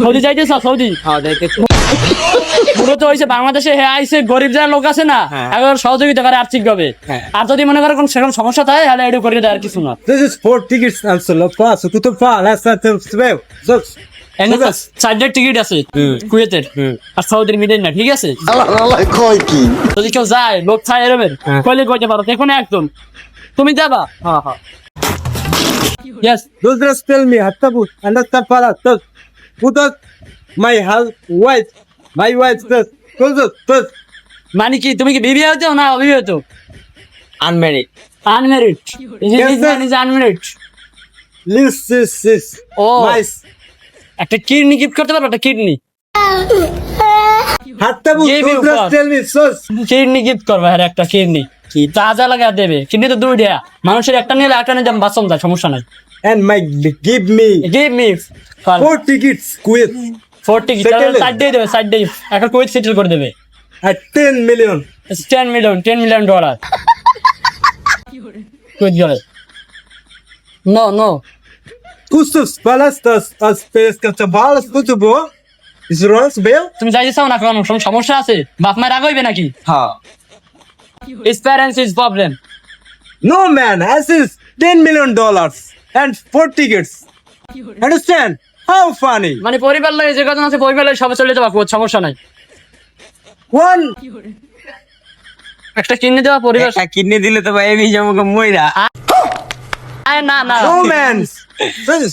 Saudi যাইতেছ Saudi? পুরো তো হয়েছে বাংলাদেশে হে আইসে গরিব যারা লোক আছে না এখন সহযোগিতা করে আর্থিক ভাবে। আর যদি মনে করো কোন সেরকম সমস্যা থাকে তাহলে এটা করে দেয় আর কিছু না। This is 4 tickets also. Pass. Kutu pa. Last time. সাইডের টিকিট আছে কুয়েতের আর সৌদির মিডেন না, ঠিক আছে? যদি কেউ যায় লোক ছায় এরবেন কইলে কইতে পারো দেখো না একদম তুমি যাবা। Yes. Those just tell me. Hattabu. Understand para. Kutu. My wife. Kutu. মানে কি তুমি কি বিবাহ হতো না অবিবাহিত? Unmarried. Unmarried. Yes, sir. Is unmarried. This. Oh. Nice. একটা কিডনি গিফট করতে পারো, একটা kidney. Hattabu. Give you Those just what? tell me. So. Kidney gift করবে আর একটা কিডনি কি তাজা লাগা দেবে। কিডনি তো দুইটা, মানুষের একটা নিলে একটা নিয়ে যাম বাঁচন যায়, সমস্যা নাই। And give me give me 4 tickets. Kuwait. 40 কি Settle it. সাইড দিয়ে দেবে, সাইড দিয়ে একটা কুয়েত সেটেল করে দেবে। At 10 million. It's $10 million Kuwait গেলে। No Kustus. Palastas. As pes balas kutu bo. Is Ross Bell? তুমি যাইতে চাও না, কোনো সমস্যা আছে? বাপ মায়ের রাগ হইবে নাকি? হ্যাঁ। His parents is problem. No man. As is $10 million and 4 tickets. Understand? How funny? মানে পরিবার লাগে যে কথা আছে পরিবার লাগে সবাই চলে যাবা, কোনো সমস্যা নাই। One. একটা কিনে দেওয়া পরিবার। একটা কিডনি দিলে তো ভাই আমি যাবো মইরা। আরে না No man. This.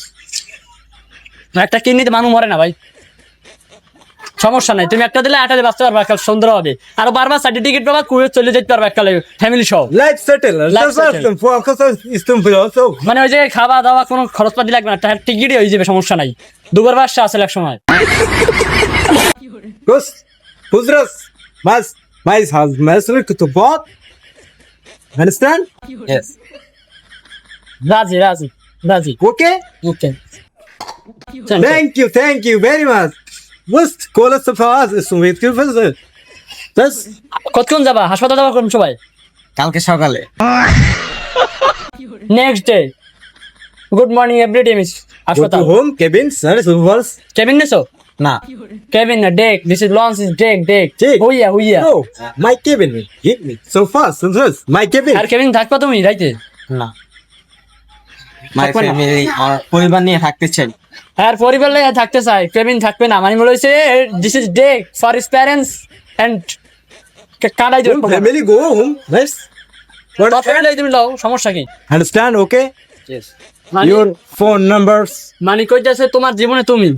একটা কিডনিতে মানুষ মরে না ভাই, সমস্যা নাই। তুমি একটা দিলে 8টা দিয়ে বাঁচতে পারবা, একটা সুন্দর হবে। আর বারবার সার্টিফিকেট পাবা, কুয়েত চলে যেতে পারবা একটা ফ্যামিলি সহ। Life settle. Life settle. Also. মানে ওই জায়গায় খাওয়া দাওয়া কোনো খরচ পাতি লাগবে না, টিকিটই হয়ে যাবে, সমস্যা নাই। দুবার বাসা আছে এক সময়। Kus. Puzras. Mais has mesri kutu bot. Understand? Yes. রাজি Okay? Okay. Thank you very much. Must call us for us. Is with you visit. That's কতক্ষণ যাবা হাসপাতাল যাবা কোন সবাই? কালকে সকালে। Next day good morning everyday miss go হাসপাতাল। to home, Kevin. Sir, is was. Cabin নেছো? না। কেবিন না, deck. This is launch is deck. Jake. হুইয়া No, my Kevin. Give me so fast. So fast. My Kevin. আর Kevin থাকবা তুমি রাইতে? না। মাই থাকবে না। ফ্যামিলি আমার পরিবার নিয়ে থাকতে চাই। আর পরিবার লাগে থাকতে চাই, কেবিন থাকবে না। মানে বলে হইছে this is deck for his parents and কাটাই দিও। Family go home. Yes. What? Family তুমি লও, সমস্যা কি? Understand? Okay. Yes. মানে Your phone numbers. মানে কইতাছে তোমার জীবনে তুমি